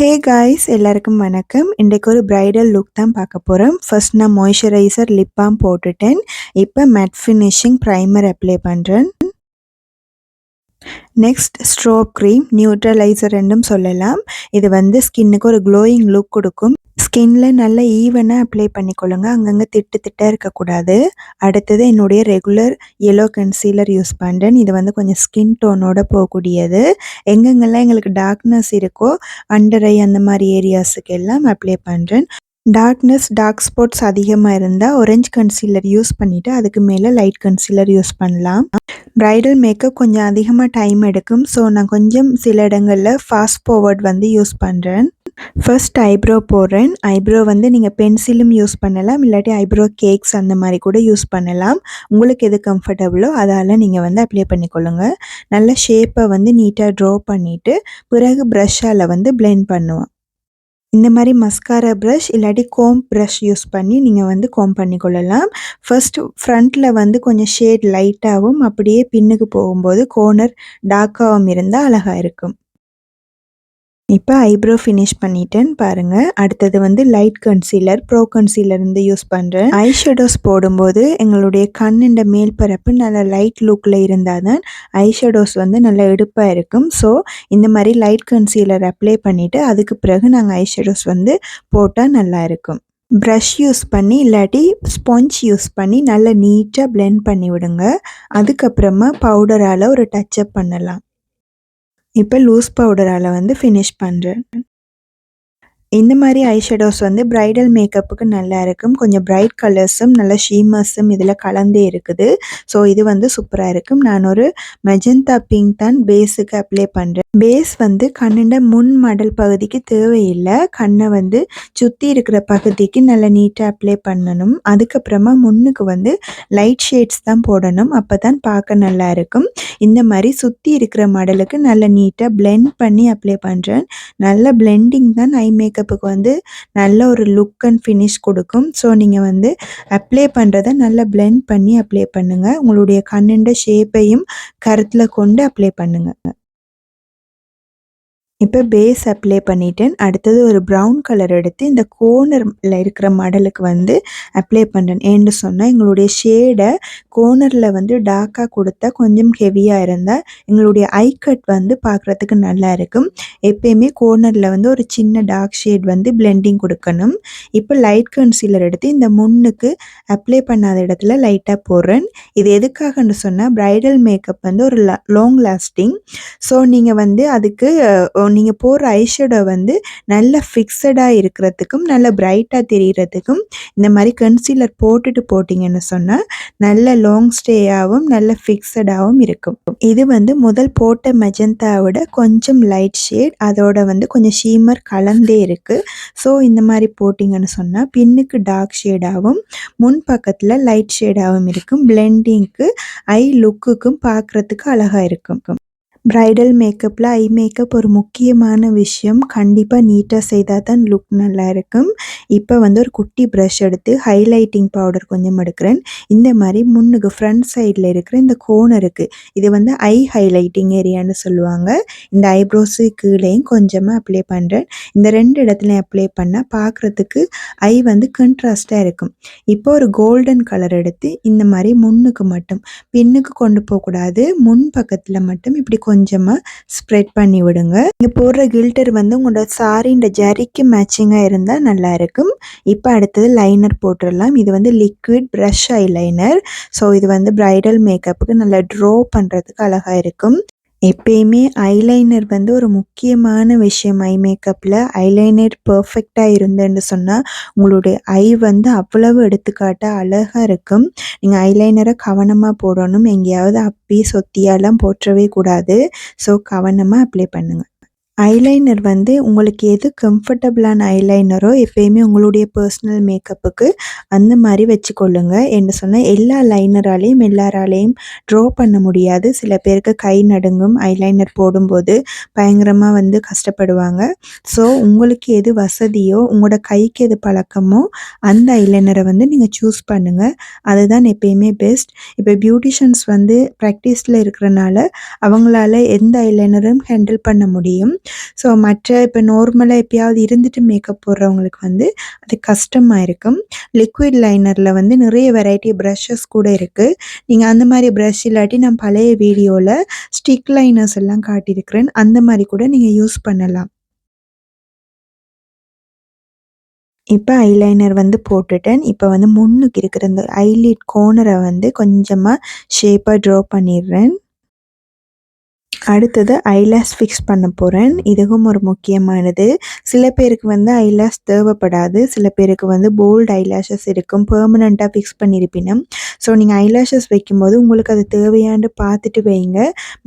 Hey guys எல்லாருக்கும் வணக்கம். இன்றைக்கு ஒரு பிரைடல் லுக் தான் பார்க்க போகிறோம். ஃபர்ஸ்ட் நான் மாய்ஸ்சரைசர் லிப் பாம் போட்டுட்டேன். இப்போ மேட் ஃபினிஷிங் ப்ரைமர் அப்ளை பண்ணுறேன். நெக்ஸ்ட் ஸ்ட்ரோப் க்ரீம் நியூட்ரலைசர் ரெண்டும் சொல்லலாம். இது வந்து ஸ்கின்னுக்கு ஒரு க்ளோயிங் லுக் கொடுக்கும். ஸ்கின்ல நல்லா ஈவனாக அப்ளை பண்ணிக்கொள்ளுங்க, அங்கங்கே திட்டு திட்டாக இருக்கக்கூடாது. அடுத்தது என்னுடைய ரெகுலர் எல்லோ கன்சீலர் யூஸ் பண்ணுறேன். இது வந்து கொஞ்சம் ஸ்கின் டோனோட போகக்கூடியது. எங்கெங்கெல்லாம் எங்களுக்கு டார்க்னஸ் இருக்கோ அண்டர் ஐ அந்த மாதிரி ஏரியாஸுக்கு எல்லாம் அப்ளை பண்ணுறேன். டார்க் ஸ்பாட்ஸ் அதிகமாக இருந்தால் ஆரஞ்ச் கன்சீலர் யூஸ் பண்ணிவிட்டு அதுக்கு மேலே லைட் கன்சீலர் யூஸ் பண்ணலாம். பிரைடல் மேக்கப் கொஞ்சம் அதிகமாக டைம் எடுக்கும். ஸோ நான் கொஞ்சம் சில இடங்களில் ஃபாஸ்ட் ஃபார்வர்ட் வந்து யூஸ் பண்ணுறேன். ஃபர்ஸ்ட் ஐப்ரோ போடுறேன். ஐப்ரோ வந்து நீங்கள் பென்சிலும் யூஸ் பண்ணலாம், இல்லாட்டி ஐப்ரோ கேக்ஸ் அந்த மாதிரி கூட யூஸ் பண்ணலாம். உங்களுக்கு எது கம்ஃபர்டபுளோ அதால் நீங்கள் வந்து அப்ளை பண்ணிக்கொள்ளுங்க. நல்ல ஷேப்பை வந்து நீட்டாக ட்ரா பண்ணிவிட்டு பிறகு ப்ரஷ்ஷால் வந்து பிளெண்ட் பண்ணுவோம். இந்த மாதிரி மஸ்காரா ப்ரஷ் இல்லாட்டி கோம் ப்ரஷ் யூஸ் பண்ணி நீங்கள் வந்து கோம் பண்ணிக்கொள்ளலாம். ஃபர்ஸ்ட் ஃப்ரண்ட்டில் வந்து கொஞ்சம் ஷேட் லைட்டாகவும் அப்படியே பின்னுக்கு போகும்போது கோர்னர் டார்க்காகவும் இருந்தால் அழகாக இருக்கும். இப்போ ஐப்ரோ ஃபினிஷ் பண்ணிட்டேன் பாருங்கள். அடுத்தது வந்து லைட் கன்சீலர் ப்ரோ கன்சீலர் வந்து யூஸ் பண்ணுறேன். ஐ ஷேடோஸ் போடும்போது எங்களுடைய கண்ணின் மேல்பரப்பு நல்ல லைட் லுக்கில் இருந்தால் தான் ஐ ஷேடோஸ் வந்து நல்ல எடுப்பாக இருக்கும். ஸோ இந்த மாதிரி லைட் கன்சீலர் அப்ளை பண்ணிவிட்டு அதுக்கு பிறகு நாங்கள் ஐ ஷேடோஸ் வந்து போட்டால் நல்லா இருக்கும். ப்ரஷ் யூஸ் பண்ணி இல்லாட்டி ஸ்பாஞ்ச் யூஸ் பண்ணி நல்லா நீட்டாக பிளெண்ட் பண்ணி விடுங்க. அதுக்கப்புறமா பவுடரால் ஒரு டச்சப் பண்ணலாம். இப்போ லூஸ் பவுடரால் வந்து ஃபினிஷ் பண்ணுறேன். இந்த மாதிரி ஐ ஷேடோஸ் வந்து பிரைடல் மேக்கப்புக்கு நல்லா இருக்கும். கொஞ்சம் பிரைட் கலர்ஸும் நல்ல ஷீமர்ஸும் இதில் கலந்தே இருக்குது. ஸோ இது வந்து சூப்பராக இருக்கும். நான் ஒரு மெஜந்தா பிங்க் தான் பேஸுக்கு அப்ளை பண்ணுறேன். பேஸ் வந்து கண்ணுண்ட முன் மடல் பகுதிக்கு தேவையில்லை, கண்ணை வந்து சுற்றி இருக்கிற பகுதிக்கு நல்லா நீட்டாக அப்ளை பண்ணணும். அதுக்கப்புறமா முன்னுக்கு வந்து லைட் ஷேட்ஸ் தான் போடணும், அப்போ தான் பார்க்க நல்லா இருக்கும். இந்த மாதிரி சுற்றி இருக்கிற மடலுக்கு நல்லா நீட்டாக பிளெண்ட் பண்ணி அப்ளை பண்ணுறேன். நல்ல பிளெண்டிங் தான் ஐ மேக்கப்புக்கு வந்து நல்ல ஒரு லுக் அண்ட் ஃபினிஷ் கொடுக்கும். ஸோ நீங்கள் வந்து அப்ளை பண்ணுறதை நல்லா பிளெண்ட் பண்ணி அப்ளை பண்ணுங்கள். உங்களுடைய கண்ணுண்ட ஷேப்பையும் கருத்தில் கொண்டு அப்ளை பண்ணுங்கள். இப்போ பேஸ் அப்ளை பண்ணிட்டேன். அடுத்தது ஒரு ப்ரௌன் கலர் எடுத்து இந்த கோர்னரில் இருக்கிற மடலுக்கு வந்து அப்ளை பண்ணுறேன். ஏன்னு சொன்னால் எங்களுடைய ஷேடை கோர்னரில் வந்து டார்க்காக கொடுத்தா கொஞ்சம் ஹெவியாக இருந்தால் எங்களுடைய ஐ கட் வந்து பார்க்குறதுக்கு நல்லா இருக்கும். எப்பயுமே கோர்னரில் வந்து ஒரு சின்ன டார்க் ஷேட் வந்து பிளெண்டிங் கொடுக்கணும். இப்போ லைட் கன்சீலர் எடுத்து இந்த முன்னுக்கு அப்ளை பண்ணாத இடத்துல லைட்டாக போடுறேன். இது எதுக்காகன்னு சொன்னால் பிரைடல் மேக்கப் வந்து ஒரு லாங் லாஸ்டிங். ஸோ நீங்கள் வந்து அதுக்கு நீங்கள் போடுற ஐஷேடோ வந்து நல்ல ஃபிக்ஸடாக இருக்கிறதுக்கும் நல்ல பிரைட்டாக தெரிகிறதுக்கும் இந்த மாதிரி கன்சீலர் போட்டுட்டு போட்டிங்கன்னு சொன்னால் நல்ல லாங் ஸ்டேயாகவும் நல்ல ஃபிக்ஸடாகவும் இருக்கும். இது வந்து முதல் போட்ட மெஜந்தாவோட கொஞ்சம் லைட் ஷேட், அதோட வந்து கொஞ்சம் ஷீமர் கலந்தே இருக்குது. ஸோ இந்த மாதிரி போட்டிங்கன்னு சொன்னால் பின்னுக்கு டார்க் ஷேடாகவும் முன் பக்கத்தில் லைட் ஷேடாகவும் இருக்கும். பிளெண்டிங்க்கு ஐ லுக்குக்கும் பார்க்குறதுக்கு அழகாக இருக்கும். பிரைடல் மேக்கப்பில் ஐ மேக்கப் ஒரு முக்கியமான விஷயம். கண்டிப்பாக நீட்டாக செய்தால் தான் லுக் நல்லா இருக்கும். இப்போ வந்து ஒரு குட்டி ப்ரஷ் எடுத்து ஹைலைட்டிங் பவுடர் கொஞ்சம் எடுக்கிறேன். இந்த மாதிரி முன்னுக்கு ஃப்ரண்ட் சைடில் இருக்கிற இந்த கோனருக்கு, இது வந்து ஐ ஹைலைட்டிங் ஏரியான்னு சொல்லுவாங்க. இந்த ஐப்ரோஸு கீழேயும் கொஞ்சமாக அப்ளை பண்ணுறேன். இந்த 2 இடத்துலையும் அப்ளை பண்ணால் பார்க்குறதுக்கு ஐ வந்து கண்ட்ராஸ்டாக இருக்கும். இப்போ ஒரு கோல்டன் கலர் எடுத்து இந்த மாதிரி முன்னுக்கு மட்டும், பின்னுக்கு கொண்டு போகக்கூடாது, முன் பக்கத்தில் மட்டும் இப்படி கொஞ்சமாக ஸ்ப்ரெட் பண்ணி விடுங்க. நீங்கள் போடுற கில்டர் வந்து உங்களோட சாரின்ற ஜரிக்கு மேட்சிங்காக இருந்தால் நல்லா இருக்கும். இப்போ அடுத்தது லைனர் போட்டுடலாம். இது வந்து liquid brush eye liner. So இது வந்து பிரைடல் மேக்கப்புக்கு நல்லா ட்ரா பண்ணுறதுக்கு அழகாக இருக்கும். எப்பயுமே ஐலைனர் வந்து ஒரு முக்கியமான விஷயம் ஐ மேக்கப்பில். ஐலைனர் பர்ஃபெக்டாக இருந்தேன்னு சொன்னால் உங்களுடைய ஐ வந்து அவ்வளவு எடுத்துக்காட்டாக அழகாக இருக்கும். நீங்கள் ஐலைனரை கவனமாக போடணும். எங்கேயாவது அப்பி சொத்தியாலாம் போற்றவே கூடாது. ஸோ கவனமாக அப்ளை பண்ணுங்கள். ஐலைனர் வந்து உங்களுக்கு எது கம்ஃபர்டபுளான ஐலைனரோ எப்பயுமே உங்களுடைய பர்சனல் மேக்கப்புக்கு அந்த மாதிரி வச்சுக்கொள்ளுங்க. என்ன சொன்னால் எல்லா லைனராலையும் எல்லாராலையும் ட்ரா பண்ண முடியாது. சில பேருக்கு கை நடுங்கும் ஐலைனர் போடும்போது, பயங்கரமாக வந்து கஷ்டப்படுவாங்க. ஸோ உங்களுக்கு எது வசதியோ, உங்களோட கைக்கு எது பழக்கமோ அந்த ஐலைனரை வந்து நீங்கள் சூஸ் பண்ணுங்கள். அதுதான் எப்பயுமே பெஸ்ட். இப்போ பியூட்டிஷியன்ஸ் வந்து ப்ராக்டிஸில் இருக்கிறனால அவங்களால எந்த ஐலைனரும் ஹேண்டில் பண்ண முடியும். ஸோ மற்ற இப்போ நார்மலாக எப்பயாவது இருந்துட்டு மேக்கப் போடுறவங்களுக்கு வந்து அது கஷ்டமாக இருக்கும். லிக்விட் லைனரில் வந்து நிறைய வெரைட்டி ப்ரஷஸ் கூட இருக்குது. நீங்கள் அந்த மாதிரி ப்ரஷ் இல்லாட்டி நான் பழைய வீடியோவில் ஸ்டிக் லைனர்ஸ் எல்லாம் காட்டியிருக்கிறேன். அந்த மாதிரி கூட நீங்கள் யூஸ் பண்ணலாம். இப்ப ஐலைனர் வந்து போட்டுட்டேன். இப்ப வந்து முன்னுக்கு இருக்கிற இந்த ஐலிட் கார்னர வந்து கொஞ்சமா ஷேப்பா ட்ரா பண்ணிடுறேன். அடுத்தது ஐலாஷ் ஃபிக்ஸ் பண்ண போறேன். இதுவும் ஒரு முக்கியமானது. சில பேருக்கு வந்து ஐலாஷ் தேவைப்படாது. சில பேருக்கு வந்து போல்ட் ஐலாஷஸ் இருக்கும். பெர்மனன்ட்டா ஃபிக்ஸ் பண்ணியிருப்பினும். ஸோ நீங்க ஐலாஷஸ் வைக்கும்போது உங்களுக்கு அது தேவையான்னு பார்த்துட்டு வைங்க.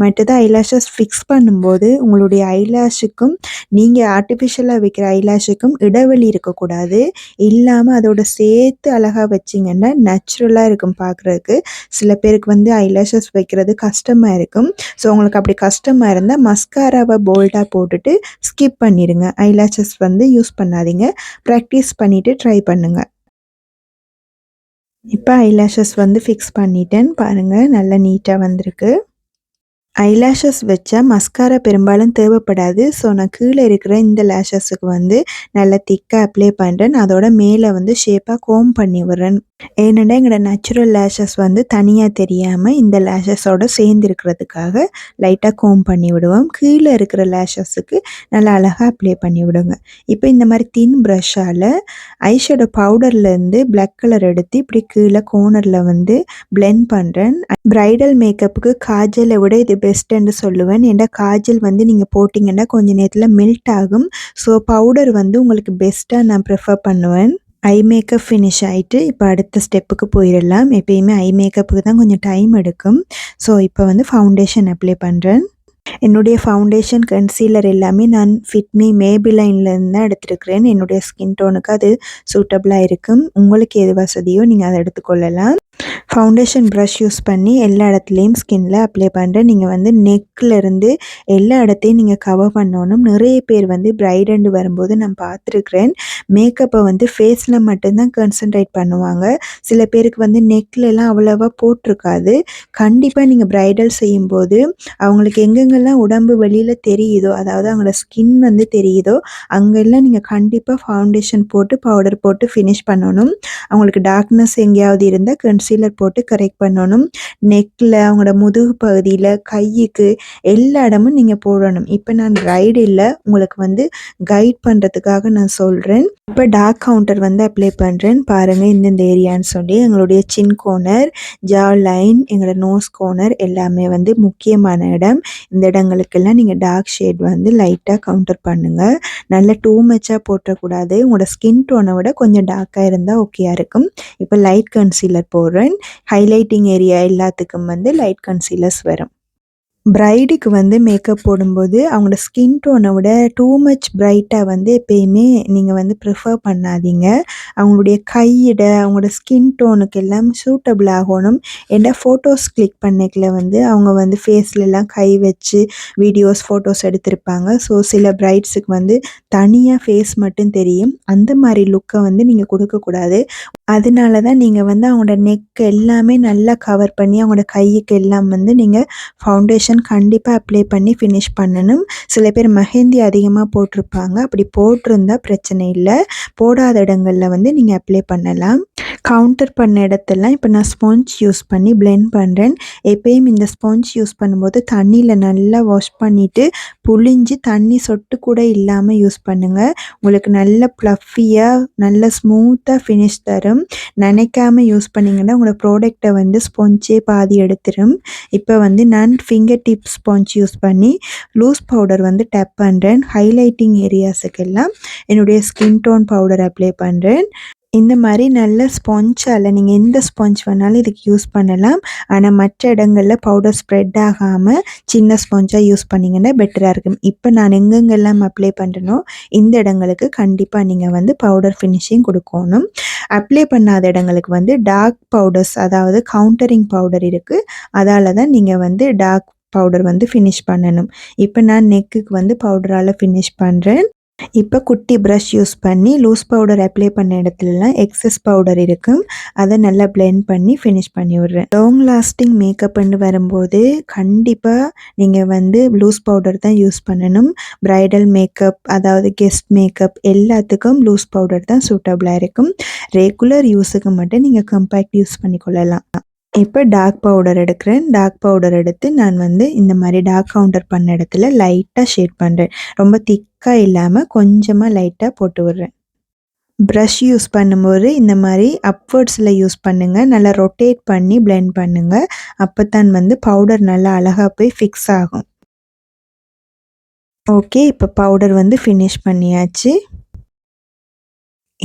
மற்றது ஐலாஷஸ் ஃபிக்ஸ் பண்ணும்போது உங்களுடைய ஐலாஷுக்கும் நீங்க ஆர்ட்டிஃபிஷியலா வைக்கிற ஐலாஷுக்கும் இடைவெளி இருக்கக்கூடாது. இல்லாம அதோட சேர்த்து அழகா வச்சீங்கன்னா நேச்சுரலா இருக்கும் பார்க்குறதுக்கு. சில பேருக்கு வந்து ஐலாஷஸ் வைக்கிறது கஷ்டமா இருக்கும். ஸோ உங்களுக்கு அப்படி கஷ்டமா இருந்தா மஸ்காராவ போல்டா போட்டுட்டு ஸ்கிப் பண்ணிடுங்க. ஐலாஷஸ் வந்து யூஸ் பண்ணாதீங்க. பிராக்டிஸ் பண்ணிட்டு ட்ரை பண்ணுங்க. இப்ப ஐலாஷஸ் வந்து ஃபிக்ஸ் பண்ணிட்டேன். பாருங்க நல்லா நீட்டா வந்திருக்கு. ஐலாஷஸ் வச்சா மஸ்காரா பெரும்பாலும் தேவைப்படாது. ஸோ நான் கீழே இருக்கிற இந்த லேஷஸுக்கு வந்து நல்லா திக்கா அப்ளை பண்ணுறேன். அதோட மேலே வந்து ஷேப்பாக கோம் பண்ணி விடுறேன். ஏன்னா எங்களோட நேச்சுரல் லேஷஸ் வந்து தனியாக தெரியாமல் இந்த லேஷஸோட சேர்ந்து இருக்கிறதுக்காக லைட்டாக கோம் பண்ணி விடுவோம். கீழே இருக்கிற லேஷஸுக்கு நல்லா அழகாக அப்ளை பண்ணி விடுங்க. இப்போ இந்த மாதிரி தின் ப்ரஷ்ஷால் ஐஷேடோ பவுடர்லேருந்து பிளாக் கலர் எடுத்து இப்படி கீழே கோர்னரில் வந்து பிளெண்ட் பண்ணுறேன். பிரைடல் மேக்கப்புக்கு காஜலை விட இது பெஸ்ட்டுன்னு சொல்லுவேன். ஏன்னா காஜல் வந்து நீங்கள் போட்டிங்கன்னா கொஞ்ச நேரத்தில் மெல்ட் ஆகும். ஸோ பவுடர் வந்து உங்களுக்கு பெஸ்ட்டாக நான் ப்ரிஃபர் பண்ணுவேன். ஐ மேக்கப் ஃபினிஷ் ஆகிட்டு இப்போ அடுத்த ஸ்டெப்புக்கு போயிடலாம். எப்பயுமே ஐ மேக்கப்புக்கு தான் கொஞ்சம் டைம் எடுக்கும். ஸோ இப்போ வந்து ஃபவுண்டேஷன் அப்ளை பண்ணுறேன். என்னுடைய ஃபவுண்டேஷன் கன்சீலர் எல்லாமே நான் ஃபிட்மி மேபிலைன்லேருந்து தான் எடுத்துருக்கிறேன். என்னுடைய ஸ்கின் டோனுக்கு அது சூட்டபிளாக இருக்கும். உங்களுக்கு எது வசதியோ நீங்கள் அதை எடுத்துக்கொள்ளலாம். ஃபவுண்டேஷன் ப்ரஷ் யூஸ் பண்ணி எல்லா இடத்துலையும் ஸ்கின்ல அப்ளை பண்ணுறேன். நீங்கள் வந்து நெக்லேருந்து எல்லா இடத்தையும் நீங்கள் கவர் பண்ணணும். நிறைய பேர் வந்து பிரைடண்டு வரும்போது நான் பார்த்துருக்குறேன். மேக்கப்பை வந்து ஃபேஸில் மட்டும்தான் கான்சன்ட்ரேட் பண்ணுவாங்க. சில பேருக்கு வந்து நெக்லலாம் அவ்வளோவா போட்டிருக்காது. கண்டிப்பாக நீங்கள் பிரைடல் செய்யும்போது அவங்களுக்கு எங்கெங்கெல்லாம் உடம்பு வெளியில் தெரியுதோ, அதாவது அவங்களோட ஸ்கின் வந்து தெரியுதோ அங்கெல்லாம் நீங்கள் கண்டிப்பாக ஃபவுண்டேஷன் போட்டு பவுடர் போட்டு ஃபினிஷ் பண்ணணும். அவங்களுக்கு டார்க்னஸ் எங்கேயாவது இருந்தால் கன்சீலர் போட்டு கரெக்ட் பண்ணணும். நெக்கில் அவங்களோட முதுகு பகுதியில் கைக்கு எல்லா இடமும் நீங்கள் போடணும். இப்போ நான் கைடு இல்லை, உங்களுக்கு வந்து கைட் பண்ணுறதுக்காக நான் சொல்கிறேன். இப்போ டார்க் கவுண்டர் வந்து அப்ளை பண்ணுறேன். பாருங்கள் இந்தந்த ஏரியான்னு சொல்லி எங்களுடைய சின் கோர்னர், ஜா லைன், எங்களோட நோஸ் கோர்னர் எல்லாமே வந்து முக்கியமான இடம். இந்த இடங்களுக்கெல்லாம் நீங்கள் டார்க் ஷேட் வந்து லைட்டாக கவுண்டர் பண்ணுங்கள். நல்லா டூ மச்சாக போட்டக்கூடாது. உங்களோட ஸ்கின் டோனை விட கொஞ்சம் டார்க்காக இருந்தால் ஓகேயா இருக்கும். இப்போ லைட் கன்சீலர் போடுறேன். ஹைலைட்டிங் ஏரியா எல்லாத்துக்கும் வந்து லைட் கன்சீலர்ஸ் வரும். பிரைடுக்கு வந்து மேக்கப் போடும்போது அவங்களோட ஸ்கின் டோனை விட டூ மச் பிரைட்டாக வந்து எப்பயுமே நீங்கள் வந்து ப்ரிஃபர் பண்ணாதீங்க. அவங்களுடைய கையிட அவங்களோட ஸ்கின் டோனுக்கு எல்லாம் சூட்டபிள் ஆகணும். ஏன்னா ஃபோட்டோஸ் கிளிக் பண்ணிக்கல வந்து அவங்க வந்து ஃபேஸ்லலாம் கை வச்சு வீடியோஸ் ஃபோட்டோஸ் எடுத்திருப்பாங்க. ஸோ சில பிரைட்ஸுக்கு வந்து தனியாக ஃபேஸ் மட்டும் தெரியும். அந்த மாதிரி லுக்கை வந்து நீங்கள் கொடுக்கக்கூடாது. அதனால தான் நீங்கள் வந்து அவங்களோட நெக் எல்லாமே நல்லா கவர் பண்ணி அவங்களோட கைக்கு எல்லாம் வந்து நீங்கள் ஃபவுண்டேஷன் கண்டிப்பாக அப்ளை பண்ணி ஃபினிஷ் பண்ணணும். சில பேர் மெஹந்தி அதிகமாக போட்டிருப்பாங்க. அப்படி போட்டிருந்தா பிரச்சனை இல்லை. போடாத இடங்களில் வந்து நீங்கள் அப்ளை பண்ணலாம். கவுண்டர் பண்ண இடத்தெல்லாம் இப்போ நான் ஸ்பாஞ்ச் யூஸ் பண்ணி பிளெண்ட் பண்ணுறேன். எப்பயும் இந்த ஸ்பாஞ்ச் யூஸ் பண்ணும்போது தண்ணியில் நல்லா வாஷ் பண்ணிவிட்டு புழிஞ்சு தண்ணி சொட்டு கூட இல்லாமல் யூஸ் பண்ணுங்கள். உங்களுக்கு நல்ல ப்ளஃபியாக நல்ல ஸ்மூத்தாக ஃபினிஷ் தரும். நினைக்காமல் யூஸ் பண்ணிங்கன்னா உங்களோட ப்ராடக்டை வந்து ஸ்பாஞ்சே பாதி எடுத்துரும். இப்போ வந்து நான் ஃபிங்கர் டிப் ஸ்பாஞ்ச் யூஸ் பண்ணி லூஸ் பவுடர் வந்து டேப் பண்ணுறேன். ஹைலைட்டிங் ஏரியாஸுக்கெல்லாம் என்னுடைய ஸ்கின் டோன் பவுடர் அப்ளை பண்ணுறேன். இந்த மாதிரி நல்ல ஸ்பாஞ்சால் நீங்கள் எந்த ஸ்பாஞ்ச் வேணாலும் இதுக்கு யூஸ் பண்ணலாம். ஆனால் மற்ற இடங்களில் பவுடர் ஸ்ப்ரெட் ஆகாமல் சின்ன ஸ்பாஞ்சாக யூஸ் பண்ணிங்கன்னா பெட்டராக இருக்கும். இப்போ நான் எங்கெங்கெல்லாம் அப்ளை பண்ணுறனோ இந்த இடங்களுக்கு கண்டிப்பாக நீங்கள் வந்து பவுடர் ஃபினிஷிங் கொடுக்கணும். அப்ளை பண்ணாத இடங்களுக்கு வந்து டார்க் பவுடர்ஸ், அதாவது கவுண்டரிங் பவுடர் இருக்குது. அதால் தான் நீங்கள் வந்து டார்க் பவுடர் வந்து ஃபினிஷ் பண்ணணும். இப்போ நான் நெக்குக்கு வந்து பவுடரால் ஃபினிஷ் பண்ணுறேன். இப்போ குட்டி ப்ரஷ் யூஸ் பண்ணி லூஸ் பவுடர் அப்ளை பண்ண இடத்துலலாம் எக்ஸஸ் பவுடர் இருக்கும். அதை நல்லா பிளெண்ட் பண்ணி ஃபினிஷ் பண்ணி விடுறேன். லாங் லாஸ்டிங் மேக்கப்னு வரும்போது கண்டிப்பாக நீங்கள் வந்து லூஸ் பவுடர் தான் யூஸ் பண்ணணும். பிரைடல் மேக்கப் அதாவது கெஸ்ட் மேக்கப் எல்லாத்துக்கும் லூஸ் பவுடர் தான் சூட்டபுளாக இருக்கும். ரெகுலர் யூஸுக்கு மட்டும் நீங்கள் கம்பேக்ட் யூஸ் பண்ணிக்கொள்ளலாம். இப்போ டார்க் பவுடர் எடுக்கிறேன். டார்க் பவுடர் எடுத்து நான் வந்து இந்த மாதிரி டார்க் கவுண்டர் பண்ண இடத்துல லைட்டாக ஷேட் பண்ணுறேன். ரொம்ப திக்காக இல்லாமல் கொஞ்சமாக லைட்டாக போட்டு விடுறேன். ப்ரஷ் யூஸ் பண்ணும்போது இந்த மாதிரி அப்வர்ட்ஸில் யூஸ் பண்ணுங்கள். நல்லா ரொட்டேட் பண்ணி பிளெண்ட் பண்ணுங்கள். அப்போ தான் வந்து பவுடர் நல்லா அழகாக போய் ஃபிக்ஸ் ஆகும். ஓகே, இப்போ பவுடர் வந்து ஃபினிஷ் பண்ணியாச்சு.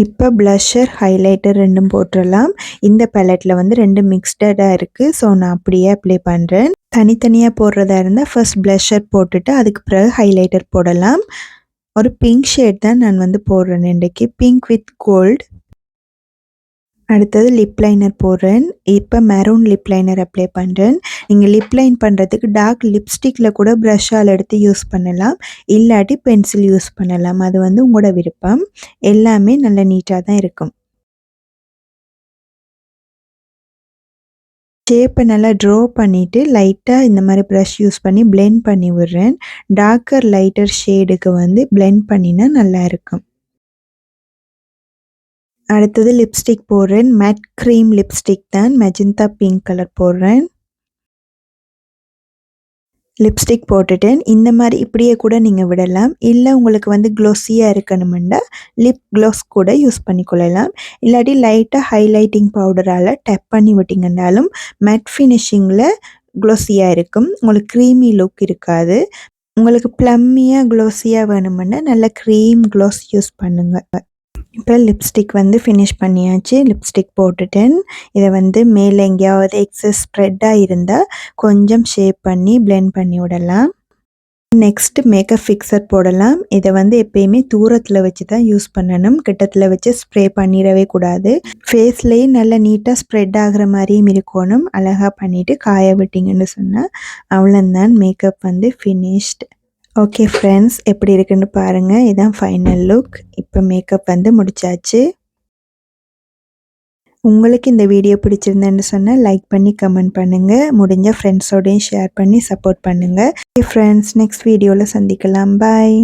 இப்போ பிளஷர் ஹைலைட்டர் ரெண்டும் போட்டுடலாம். இந்த பேலட்டில் வந்து ரெண்டு மிக்ஸ்டடாக இருக்குது. ஸோ நான் அப்படியே அப்ளை பண்ணுறேன். தனித்தனியாக போடுறதா இருந்தால் ஃபர்ஸ்ட் பிளஷர் போட்டுட்டு அதுக்கு பிறகு ஹைலைட்டர் போடலாம். ஒரு பிங்க் ஷேட் தான் நான் வந்து போடுறேன் இன்றைக்கி, பிங்க் வித் கோல்டு. அடுத்தது லிப் லைனர் போடுறேன். இப்போ மெரூன் லிப் லைனர் அப்ளை பண்ணுறேன். நீங்கள் லிப் லைன் பண்ணுறதுக்கு டார்க் லிப்ஸ்டிக்கில் கூட ப்ரஷ்ஷால் எடுத்து யூஸ் பண்ணலாம். இல்லாட்டி பென்சில் யூஸ் பண்ணலாம். அது வந்து உங்களோட விருப்பம். எல்லாமே நல்ல நீட்டாக தான் இருக்கும். ஷேப்பை நல்லா ட்ரா பண்ணிவிட்டு லைட்டாக இந்த மாதிரி ப்ரஷ் யூஸ் பண்ணி பிளெண்ட் பண்ணி விடுறேன். டார்க்கர் லைட்டர் ஷேடுக்கு வந்து பிளெண்ட் பண்ணினா நல்லா இருக்கும். அடுத்தது லிப்ஸ்டிக் போடுறேன். மேட் க்ரீம் லிப்ஸ்டிக் தான், மெஜந்தா பிங்க் கலர் போடுறேன். லிப்ஸ்டிக் போட்டுட்டேன். இந்த மாதிரி இப்படியே கூட நீங்கள் விடலாம். இல்லை உங்களுக்கு வந்து க்ளோஸியாக இருக்கணுமெண்டா லிப் க்ளோஸ் கூட யூஸ் பண்ணிக்கொள்ளலாம். இல்லாட்டி லைட்டாக ஹைலைட்டிங் பவுடரால் டப் பண்ணி விட்டிங்கன்னாலும் மேட் ஃபினிஷிங்கில் க்ளோஸியாக இருக்கும். உங்களுக்கு க்ரீமி லுக் இருக்காது. உங்களுக்கு ப்ளம்மியாக க்ளோஸியாக வேணுமென்னா நல்ல க்ரீம் க்ளோஸ் யூஸ் பண்ணுங்கள். இப்போ லிப்ஸ்டிக் வந்து ஃபினிஷ் பண்ணியாச்சு. லிப்ஸ்டிக் போட்டுட்டேன். இதை வந்து மேலே எங்கேயாவது எக்ஸஸ் ஸ்ப்ரெட்டாக இருந்தால் கொஞ்சம் ஷேப் பண்ணி பிளெண்ட் பண்ணி விடலாம். நெக்ஸ்ட்டு மேக்கப் ஃபிக்சர் போடலாம். இதை வந்து எப்பயுமே தூரத்தில் வச்சு தான் யூஸ் பண்ணணும். கிட்டத்தில் வச்சு ஸ்ப்ரே பண்ணிடவே கூடாது. ஃபேஸ்லேயே நல்லா நீட்டாக ஸ்ப்ரெட் ஆகிற மாதிரியும் இருக்கணும். அழகாக பண்ணிவிட்டு காய விட்டிங்கன்னு சொன்னால் அவ்வளோந்தான், மேக்கப் வந்து ஃபினிஷ்டு. ஓகே ஃப்ரெண்ட்ஸ், எப்படி இருக்குன்னு பாருங்கள். இதான் ஃபைனல் லுக். இப்போ மேக்கப் வந்து முடிச்சாச்சு. உங்களுக்கு இந்த வீடியோ பிடிச்சிருந்தேன்னு சொன்னால் லைக் பண்ணி கமெண்ட் பண்ணுங்கள். முடிஞ்ச ஃப்ரெண்ட்ஸோடையும் ஷேர் பண்ணி சப்போர்ட் பண்ணுங்கள். ஓகே ஃப்ரெண்ட்ஸ், நெக்ஸ்ட் வீடியோவில் சந்திக்கலாம். பாய்.